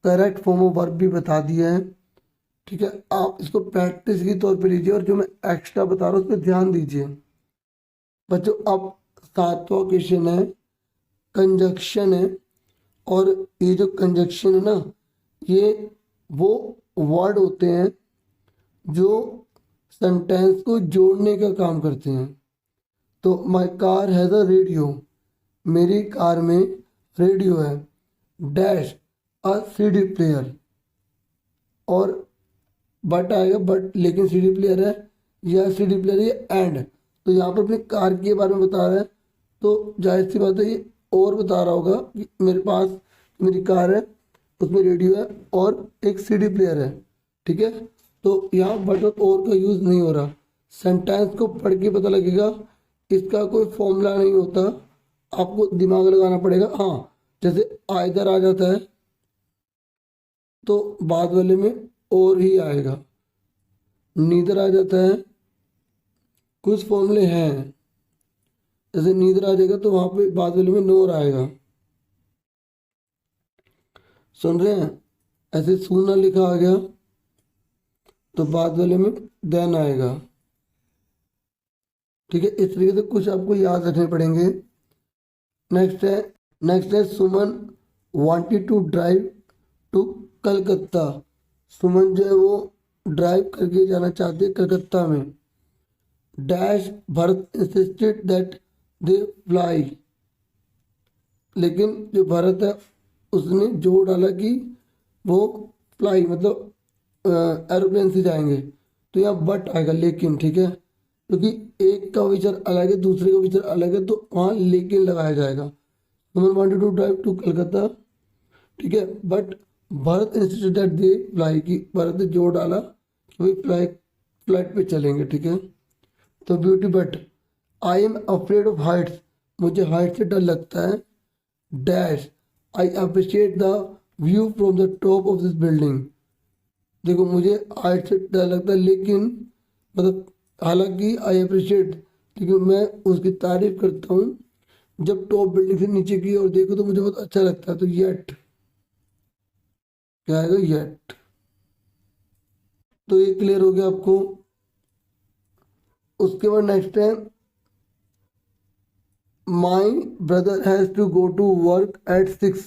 A: करेक्ट फॉर्म ऑफ वर्ब भी बता दिया है। ठीक है, आप इसको प्रैक्टिस के तौर पे लीजिए, और जो मैं एक्स्ट्रा बता रहा हूँ उस पर ध्यान दीजिए। बच्चों अब सातवां क्वेश्चन है, कंजक्शन है। और ये जो कंजक्शन है ना, ये वो वर्ड होते हैं जो सेंटेंस को जोड़ने का काम करते हैं। तो my car has a radio, मेरी कार में रेडियो है, डैश अ CD प्लेयर। और बट आएगा, बट लेकिन CD प्लेयर है, या CD प्लेयर है एंड। तो यहाँ पर अपनी कार के बारे में बता रहा है, तो जाहिर सी बात है ये और बता रहा होगा कि मेरे पास मेरी कार है, उसमें रेडियो है और एक CD प्लेयर है। ठीक है, तो यहाँ बट और का यूज़ नहीं हो रहा। सेंटेंस को पढ़ के पता लगेगा, इसका कोई फॉर्मूला नहीं होता, आपको दिमाग लगाना पड़ेगा। हाँ, जैसे आइदर आ जाता है तो बाद वाले में और ही आएगा, नीदर आ जाता है, कुछ फॉर्मूले हैं, जैसे नीदर आ जाएगा तो वहां पे बाद वाले में नोर आएगा। सुन रहे हैं? ऐसे सुनना लिखा आ गया तो बाद वाले में देन आएगा। ठीक है, इस तरीके से कुछ आपको याद रखने पड़ेंगे। नेक्स्ट है Suman wanted to drive to Calcutta. Suman जो है वो ड्राइव करके जाना चाहते हैं कलकत्ता में। Dash Bharat insisted that they fly, लेकिन जो भरत है उसने जोर डाला कि वो फ्लाई मतलब एरोप्लेन से जाएंगे। तो यहाँ बट आएगा, लेकिन। ठीक है, क्योंकि एक का विचार अलग है, दूसरे का विचार अलग है, तो वहाँ लेकिन लगाया जाएगा। Suman wanted to drive to Calcutta, ठीक है, but Bharat insisted that they fly की, भरत ने जोर डाला कि भाई फ्लाइट पे चलेंगे, ठीक है। तो beauty but I am afraid of Heights, मुझे हाइट से डर लगता है। Dash I appreciate the view from the top of this building, देखो मुझे हाइट से डर लगता है लेकिन मतलब हालांकि आई अप्रिशिएट, लेकिन मैं उसकी तारीफ करता हूँ जब टॉप बिल्डिंग से नीचे की ओर देखो तो मुझे बहुत अच्छा लगता है। तो येट क्या आएगा, येट। तो ये क्लियर हो गया आपको। उसके बाद नेक्स्ट है my brother has to go to work at 6,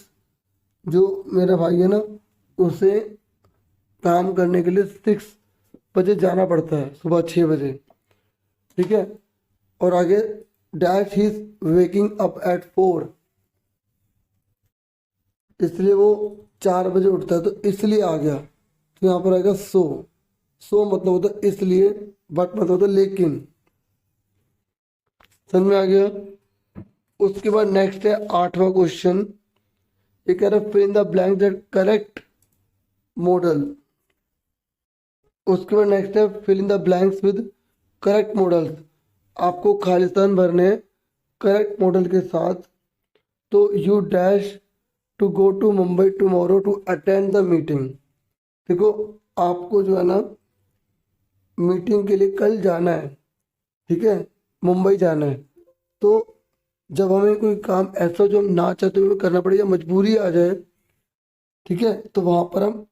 A: जो मेरा भाई है ना उसे काम करने के लिए 6 बजे जाना पड़ता है, सुबह 6 बजे, ठीक है। और आगे dash he is waking up at 4, इसलिए वो 4 बजे उठता है, तो इसलिए आ गया। तो यहाँ पर आएगा सो मतलब होता है इसलिए, बट मतलब होता है लेकिन। समझ में आ गया। उसके बाद नेक्स्ट है 8वां क्वेश्चन, ये कह रहा है fill in the blank that correct modal. उसके बाद नेक्स्ट है fill in the blanks with correct modals, आपको खालिस्तान भरने करेक्ट मॉडल के साथ। तो you dash to go to Mumbai tomorrow to attend the meeting, देखो आपको जो है ना मीटिंग के लिए कल जाना है, ठीक है, मुंबई जाना है। तो जब हमें कोई काम ऐसा जो हम ना चाहते हुए करना पड़े या मजबूरी आ जाए, ठीक है, तो वहाँ पर हम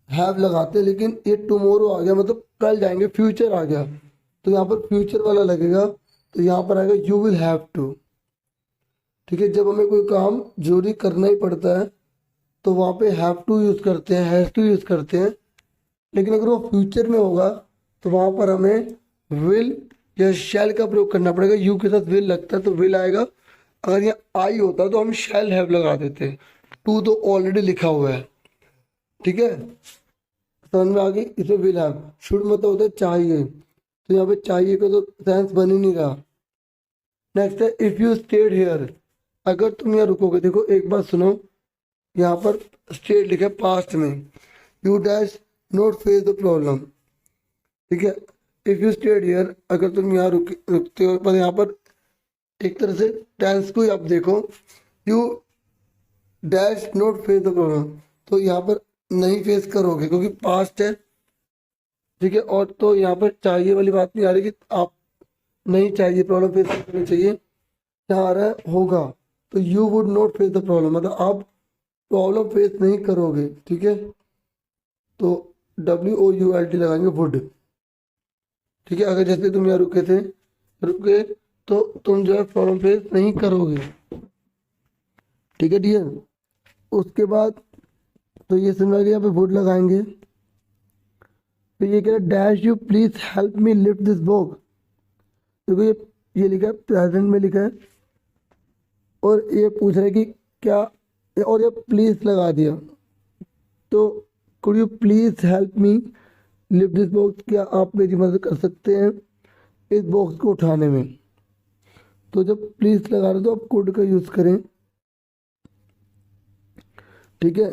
A: हैव लगाते हैं, लेकिन ये टुमारो आ गया मतलब कल जाएंगे, फ्यूचर आ गया, तो यहाँ पर फ्यूचर वाला लगेगा। तो यहाँ पर आएगा यू विल हैव टू, ठीक है। जब हमें कोई काम जरूरी करना ही पड़ता है तो वहाँ पे हैव टू यूज़ करते हैं, हैज़ टू यूज़ करते हैं। लेकिन अगर वो फ्यूचर में होगा तो वहाँ पर हमें विल या शैल का प्रयोग करना पड़ेगा। यू के साथ विल लगता है तो विल आएगा, अगर यहाँ आई होता तो हम शैल हैव लगा देते, टू तो ऑलरेडी लिखा हुआ है, ठीक है। समझ में आ गई। इसमें विल हैव, शुड मतलब होता है चाहिए, तो यहाँ पे चाहिए का तो सेंस बन ही नहीं रहा। नेक्स्ट है इफ़ यू स्टेड हेयर, अगर तुम यहाँ रुकोगे, देखो एक बात सुनो, यहाँ पर स्टेड लिखा है पास्ट में, you dash note face the problem, ठीक है। इफ़ यू स्टेड हियर, अगर तुम यहाँ रुकते हो, पर यहाँ पर एक तरह से टेंस को ही आप देखो, you dash note face the problem, तो यहाँ पर नहीं फेस करोगे क्योंकि पास्ट है, ठीक है। और तो यहाँ पर चाहिए वाली बात नहीं आ रही कि आप नहीं चाहिए प्रॉब्लम फेस करनी चाहिए, यहाँ आ रहा है होगा, तो you would not face the problem, मतलब आप प्रॉब्लम फेस नहीं करोगे, ठीक है। तो WOULD लगाएंगे वुड, ठीक है। अगर जैसे तुम यहाँ रुके तो तुम जो है प्रॉब्लम फेस नहीं करोगे, ठीक है डियर। उसके बाद तो ये समझ आ गया, यहाँ पे वुड लगाएंगे। तो ये कह रहा है dash you please help me lift this box, देखो ये लिखा है प्रेजेंट में लिखा है, और ये पूछ रहा है कि क्या, और ये प्लीज लगा दिया, तो could you please help me lift this box, क्या आप मेरी मदद कर सकते हैं इस बॉक्स को उठाने में। तो जब प्लीज लगा रहे तो आप कुड का यूज़ करें, ठीक है।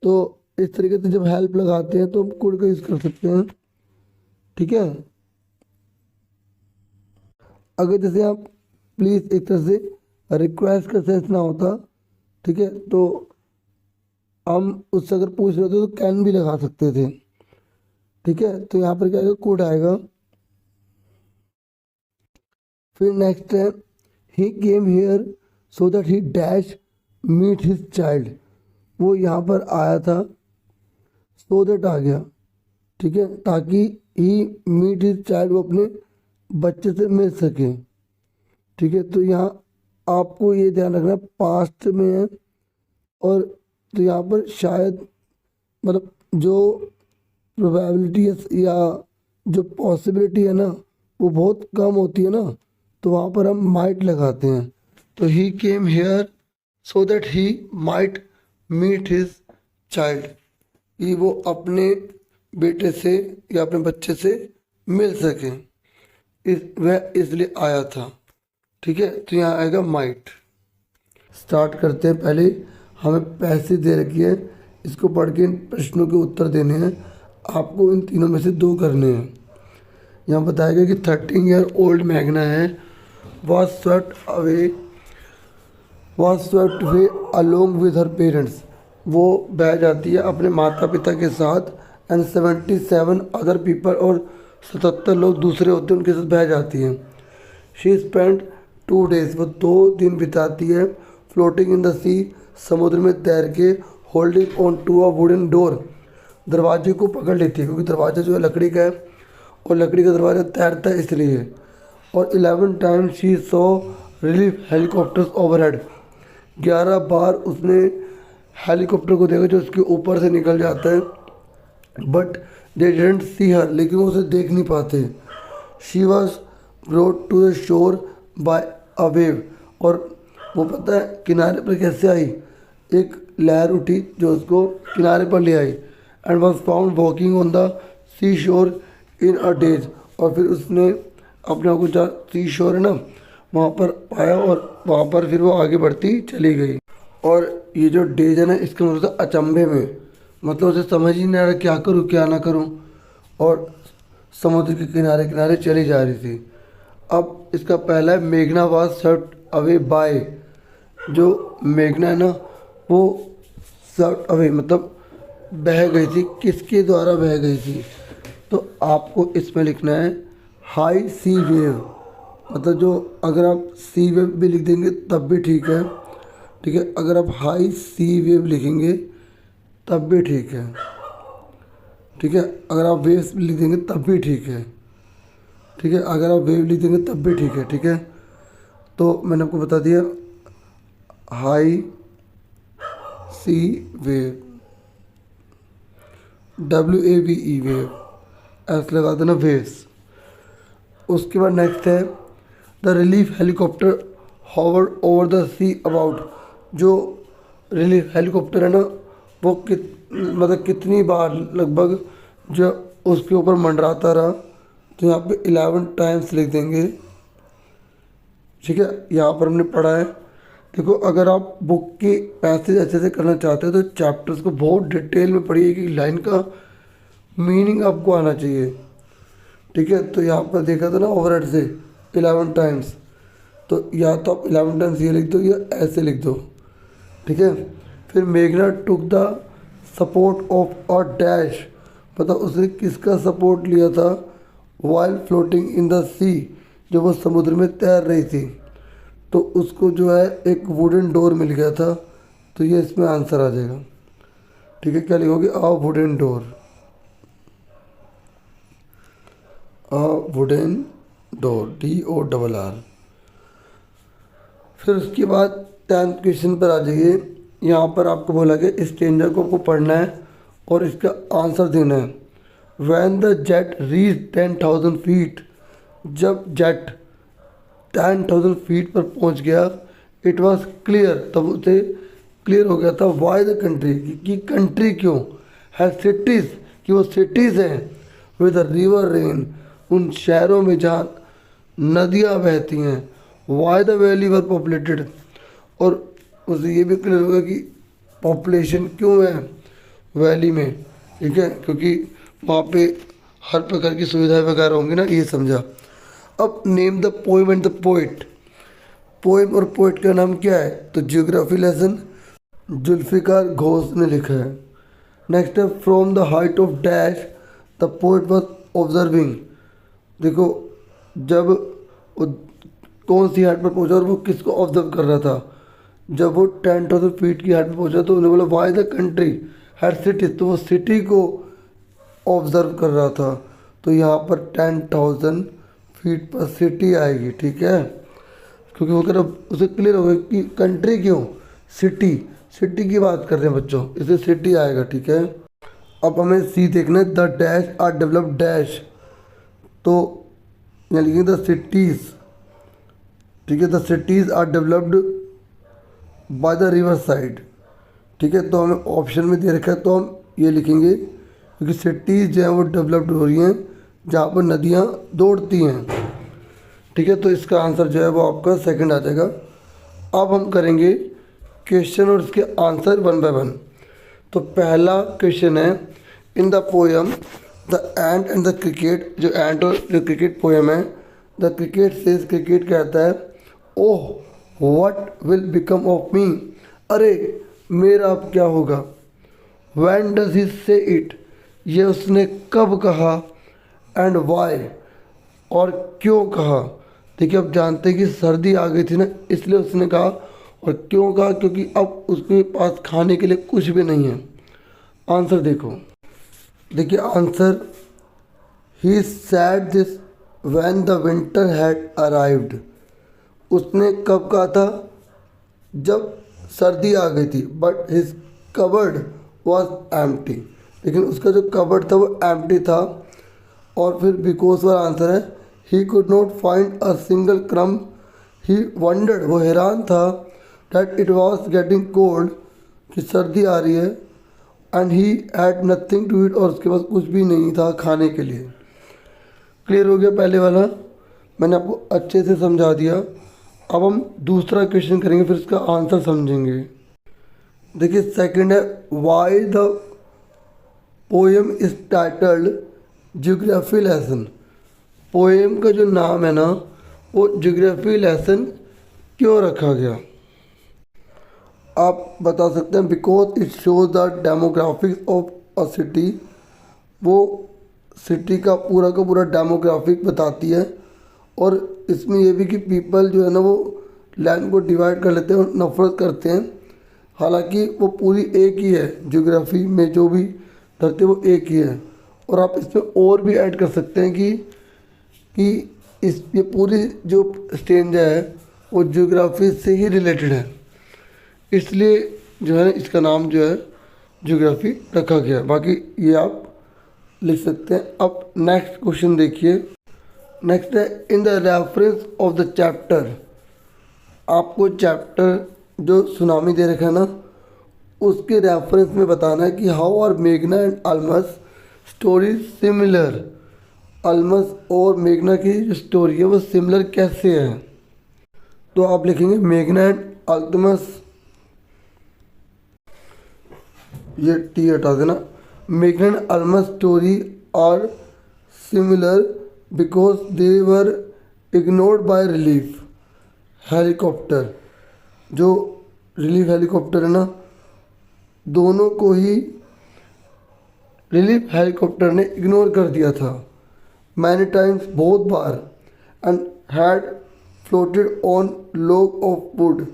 A: तो इस तरीके से जब हेल्प लगाते हैं तो हम कुड का यूज़ कर सकते हैं, ठीक है। अगर जैसे आप प्लीज़ एक तरह से रिक्वेस्ट का सेंस ना होता, ठीक है, तो हम उससे अगर पूछ रहे होते तो कैन भी लगा सकते थे, ठीक है। तो यहाँ पर क्या आएगा, कुड आएगा। फिर नेक्स्ट है he came here so that he dash meet his child, वो यहाँ पर आया था, सो दैट आ गया, ठीक है, ताकि ही मीट हिज चाइल्ड, वो अपने बच्चे से मिल सके, ठीक है। तो यहाँ आपको ये ध्यान रखना पास्ट में है, और तो यहाँ पर शायद मतलब जो प्रोबेबिलिटी या जो पॉसिबिलिटी है ना वो बहुत कम होती है ना, तो वहाँ पर हम माइट लगाते हैं। तो he came here so that he might meet his child, कि वो अपने बेटे से या अपने बच्चे से मिल सके, वह इसलिए आया था, ठीक है। तो यहाँ आएगा माइट। स्टार्ट करते हैं। पहले हमें पैसे दे रखी है इसको पढ़ के इन प्रश्नों के उत्तर देने हैं। आपको इन तीनों में से 2 करने हैं। यहाँ बताया गया कि 13 ईयर ओल्ड मैग्ना है was swept away along with her parents। वो बह जाती है अपने माता पिता के साथ एंड 77 अदर पीपल, और 77 लोग दूसरे होते हैं उनके साथ बह जाती हैं। शी स्पेंड 2 days, वो 2 दिन बिताती है फ्लोटिंग इन द सी, समुद्र में तैर के, holding on to a wooden door, दरवाजे को पकड़ लेती है क्योंकि दरवाजा जो है लकड़ी का है और लकड़ी का दरवाजा तैरता है इसलिए। और 11 times she saw relief helicopters overhead, 11 बार उसने हेलीकॉप्टर को देखा जो उसके ऊपर से निकल जाता है। बट दे डिडंट सी हर, लेकिन वो उसे देख नहीं पाते। She was brought to the shore by a wave, और वो पता है किनारे पर कैसे आई, एक लहर उठी जो उसको किनारे पर ले आई। And was found walking on the sea shore in a days, और फिर उसने अपने आप को जहाँ सी शोर है ना वहाँ पर पाया और वहाँ पर फिर वो आगे बढ़ती चली गई। और ये जो डेज है ना इसका मतलब अचंभे में, मतलब उसे समझ ही नहीं आ रहा क्या करूँ क्या ना करूँ, और समुद्र के किनारे किनारे चली जा रही थी। अब इसका पहला है मेघना वाज स्वेप्ट अवे बाय, जो मेघना है ना वो स्वेप्ट अवे मतलब बह गई थी, किसके द्वारा बह गई थी। तो आपको इसमें लिखना है हाई सी वेव, मतलब जो अगर आप सी वेव भी लिख देंगे तब भी ठीक है, ठीक है। अगर आप हाई सी वेव लिखेंगे तब भी ठीक है, ठीक है। अगर आप वेव्स लिख देंगे तब भी ठीक है, ठीक है। अगर आप वेव लिख देंगे तब भी ठीक है, ठीक है। तो मैंने आपको बता दिया हाई सी वेव, WAVE वेव, ऐसे लगा देना वेव्स। उसके बाद नेक्स्ट है the relief helicopter Howard over the see about, जो रिलीफ हेलीकॉप्टर है ना वो मतलब कितनी बार लगभग जो उसके ऊपर मंडराता रहा। तो यहाँ पे 11 टाइम्स लिख देंगे, ठीक है। यहाँ पर हमने पढ़ा है, देखो अगर आप बुक की पैसेज अच्छे से करना चाहते हो तो चैप्टर्स को बहुत डिटेल में पढ़िए कि लाइन का मीनिंग आपको आना चाहिए, ठीक है। तो यहाँ पर देखा था ना ओवरहेड से 11 टाइम्स, तो या तो आप 11 टाइम्स ये लिख दो या ऐसे लिख दो, ठीक है। फिर मेघना took the support of a dash, मतलब उसने किसका सपोर्ट लिया था, वाइल फ्लोटिंग इन द सी, जब वो समुद्र में तैर रही थी तो उसको जो है एक वुडन डोर मिल गया था। तो ये इसमें आंसर आ जाएगा, ठीक है। क्या लिखोगे, अ वुडन डोर, अ वुडन डोर, DORR। फिर उसके बाद 10th क्वेश्चन पर आ जाइए। यहाँ पर आपको बोला गया इस स्टेंजा को आपको पढ़ना है और इसका आंसर देना है। When the jet reach 10,000 feet, जब जेट 10,000 फीट पर पहुँच गया, इट वॉज क्लियर, तब उसे क्लियर हो गया था वाई द कंट्री, कि कंट्री क्यों है सिटीज़, कि वो सिटीज़ हैं विद रिवर रेन, उन शहरों में जहाँ नदियाँ बहती हैं। Why the valley were populated, और उसे ये भी क्लियर होगा कि पॉपुलेशन क्यों है वैली में, ठीक है, क्योंकि वहाँ पे हर प्रकार की सुविधाएं वगैरह होंगी ना, ये समझा। अब name the poem and the poet, poem और पोइट का नाम क्या है, तो जियोग्राफी लेसन जुल्फिकार घोष ने लिखा है। नेक्स्ट है from the height of dash the poet was observing, देखो जब वो कौन सी हाइट पर पहुंचा और वो किसको ऑब्जर्व कर रहा था। जब वो 10,000 फीट की हाइट पर पहुंचा तो उन्होंने बोला why the country had city, तो वो सिटी को ऑब्जर्व कर रहा था। तो यहाँ पर 10,000 फीट पर सिटी आएगी, ठीक है, क्योंकि वो कह उसे क्लियर होगा कि कंट्री क्यों, सिटी, सिटी की बात कर रहे हैं बच्चों, इसे सिटी आएगा, ठीक है। अब हमें सी देखना है, the dash are developed dash, तो यहाँ लिखेंगे द सिटीज़, ठीक है, the cities are developed by the river side, ठीक है। तो हमें ऑप्शन में दे रखा है तो हम ये लिखेंगे क्योंकि सिटीज़ जो है वो डेवलप्ड हो रही हैं जहाँ पर नदियाँ दौड़ती हैं, ठीक है। तो इसका आंसर जो है वो आपका सेकंड आ जाएगा। अब हम करेंगे क्वेश्चन और इसके आंसर 1 बाय 1। तो पहला क्वेश्चन है, इन the poem the ant and the cricket, जो एंट और जो क्रिकेट पोएम है, द क्रिकेट सेज, क्रिकेट कहता है, oh what will become of me, अरे मेरा अब क्या होगा। व्हेन डज ही से इट, ये उसने कब कहा। एंड वाई, और क्यों कहा। देखिए अब जानते हैं कि सर्दी आ गई थी ना, इसलिए उसने कहा। और क्यों कहा, क्योंकि अब उसके पास खाने के लिए कुछ भी नहीं है। आंसर देखो, देखिए answer, he sad this when the winter had arrived, उसने कब कहा था, जब सर्दी आ गई थी। But his cupboard was empty, लेकिन उसका जो कबर्ड था वो एम्प्टी था। और फिर बिकॉज वाला आंसर है, he could not find a single crumb, he wondered, वो हैरान था, that it was getting cold, कि सर्दी आ रही है। And he had nothing to eat, और उसके पास कुछ भी नहीं था खाने के लिए। क्लियर हो गया पहले वाला, मैंने आपको अच्छे से समझा दिया। अब हम दूसरा क्वेश्चन करेंगे, फिर इसका आंसर समझेंगे। देखिए सेकंड है, why the poem is titled geography lesson, poem का जो नाम है ना वो ज्योग्राफी लेसन क्यों रखा गया। आप बता सकते हैं, because it shows the demographics of a city, वो सिटी का पूरा डेमोग्राफिक बताती है। और इसमें यह भी कि पीपल जो है ना वो लैंड को डिवाइड कर लेते हैं और नफरत करते हैं, हालांकि वो पूरी एक ही है, ज्योग्राफी में जो भी धरती वो एक ही है। और आप इसमें और भी ऐड कर सकते हैं कि इस ये पूरी जो स्टेंजा है वो ज्योग्राफी से ही रिलेटेड है, इसलिए जो है इसका नाम जो है ज्योग्राफी रखा गया। बाकी ये आप लिख सकते हैं। अब नेक्स्ट क्वेश्चन देखिए, नेक्स्ट है, in the reference of the chapter, आपको चैप्टर जो सुनामी दे रखा है ना उसके रेफरेंस में बताना है कि हाउ आर मेघना एंड अल्मस स्टोरी सिमिलर, अल्मस और मेघना की जो स्टोरी है वो सिमिलर कैसे है। तो आप लिखेंगे मेघना एंड अल्तमस, ये टी हटा देना, मेघना and Almas story are similar because they were ignored by relief helicopter, जो रिलीफ हेलीकॉप्टर है ना दोनों को ही रिलीफ हेलीकॉप्टर ने इग्नोर कर दिया था मैनी टाइम्स, बहुत बार। And had floated on log of wood,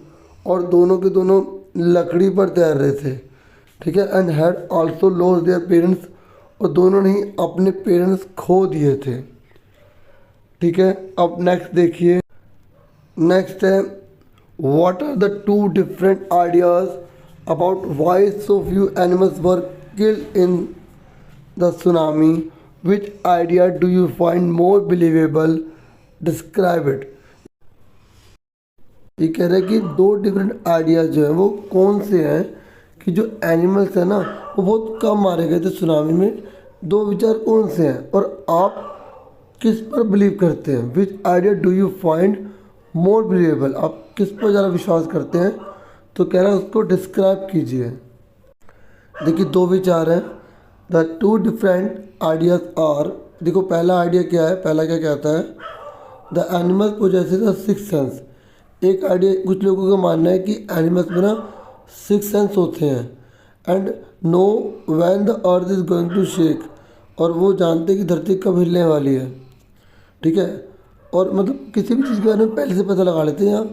A: और दोनों के दोनों लकड़ी पर तैर रहे थे, ठीक है। And had also lost their parents, और दोनों ने अपने पेरेंट्स खो दिए थे, ठीक है। अब नेक्स्ट देखिए, नेक्स्ट है, what are the two different ideas about why so few animals were killed in the tsunami, which idea do you find more believable, describe it. ये कह रहे हैं कि दो डिफरेंट आइडियाज जो है वो कौन से हैं कि जो एनिमल्स है ना वो बहुत कम मारे गए थे सुनामी में, दो विचार कौन से हैं और आप किस पर बिलीव करते हैं। विच idea do you find more believable, आप किस पर ज़्यादा विश्वास करते हैं, तो कह रहा है उसको डिस्क्राइब कीजिए। देखिए दो विचार हैं, the two different ideas are, देखो पहला आइडिया क्या है, पहला क्या कहता है, the animal possesses a six sense. एक आइडिया, कुछ लोगों का मानना है कि एनिमल्स में ना सिक्स सेंस होते हैं, and know when the earth is going to shake, और वो जानते हैं कि धरती कब हिलने वाली है, ठीक है। और मतलब किसी भी चीज़ के बारे में पहले से पता लगा लेते हैं यहाँ,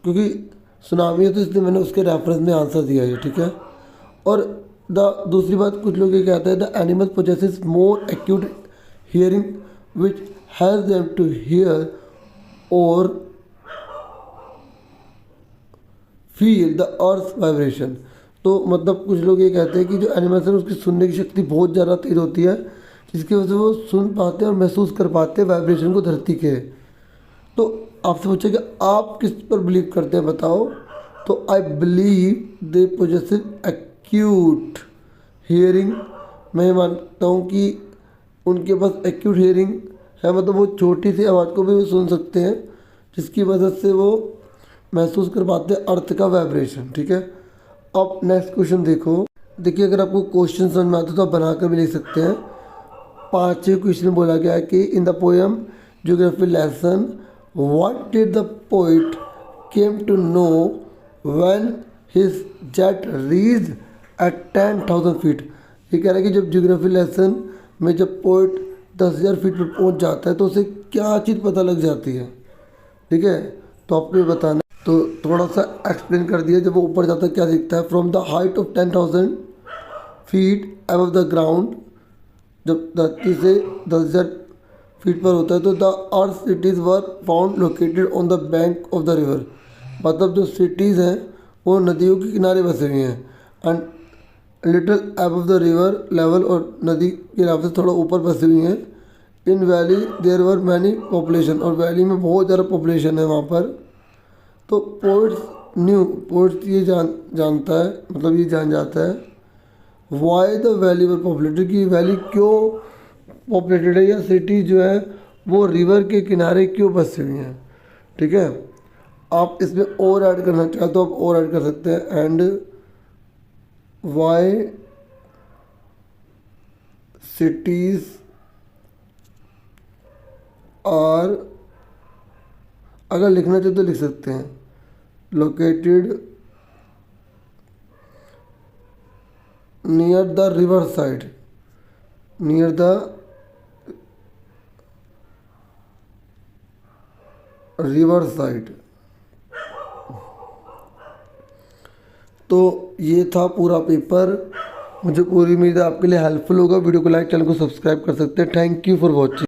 A: क्योंकि सुनामी है तो इसलिए मैंने उसके रेफरेंस में आंसर दिया है, ठीक है। और दूसरी बात, कुछ लोग ये कहते हैं the animal possesses more acute hearing which has them to hear or feel the earth vibration. तो मतलब कुछ लोग ये कहते हैं कि जो एनिमल्स है उसकी सुनने की शक्ति बहुत ज़्यादा तेज होती है, जिसकी वजह से वो सुन पाते हैं और महसूस कर पाते हैं वाइब्रेशन को धरती के। तो आपसे पूछा कि आप किस पर बिलीव करते हैं बताओ, तो I believe they possesses acute hearing, मैं मानता हूँ कि उनके पास एक्यूट हियरिंग है, मतलब वो छोटी सी आवाज़ को भी वो सुन सकते हैं, जिसकी वजह से वो महसूस कर पाते हैं अर्थ का वाइब्रेशन, ठीक है। अब नेक्स्ट क्वेश्चन देखो, देखिए अगर आपको क्वेश्चन समझ में आता है तो आप बनाकर भी लिख सकते हैं। 5वें क्वेश्चन में बोला गया है कि in the poem geography lesson what did the poet came to know when his jet reached at 10,000 feet. ये कह रहा है कि जब ज्योग्राफी लेसन में जब पोइट 10,000 फीट पर पहुंच जाता है तो उसे क्या चीज़ पता लग जाती है। ठीक है, तो आपको ये बताना। तो थोड़ा सा एक्सप्लेन कर दिया। जब वो ऊपर जाता है क्या दिखता है, from the height of 10,000 feet above the ground, जब धरती से 10,000 फीट पर होता है तो the earth cities were found located on the bank of the river. मतलब जो सिटीज़ हैं वो नदियों के किनारे बसे हुए हैं। And little above the river level, और नदी के लेवल से थोड़ा ऊपर बसी हुई हैं। In valley there were many population, और वैली में बहुत ज़्यादा पॉपुलेशन है वहाँ पर। तो पोइट्स ये जानता है, मतलब ये जान जाता है why the valley were populated, कि वैली क्यों पॉपुलेटेड है, या सिटी जो है वो रिवर के किनारे क्यों बसी हुई हैं। ठीक है, आप इसमें और ऐड करना चाहे तो आप और ऐड कर सकते हैं। एंड वाई सिटीज आर, अगर लिखना चाहे तो लिख सकते हैं located near the river side, near the river side. तो ये था पूरा पेपर। मुझे पूरी उम्मीद है आपके लिए हेल्पफुल होगा। वीडियो को लाइक, चैनल को सब्सक्राइब कर सकते हैं। Thank you for watching.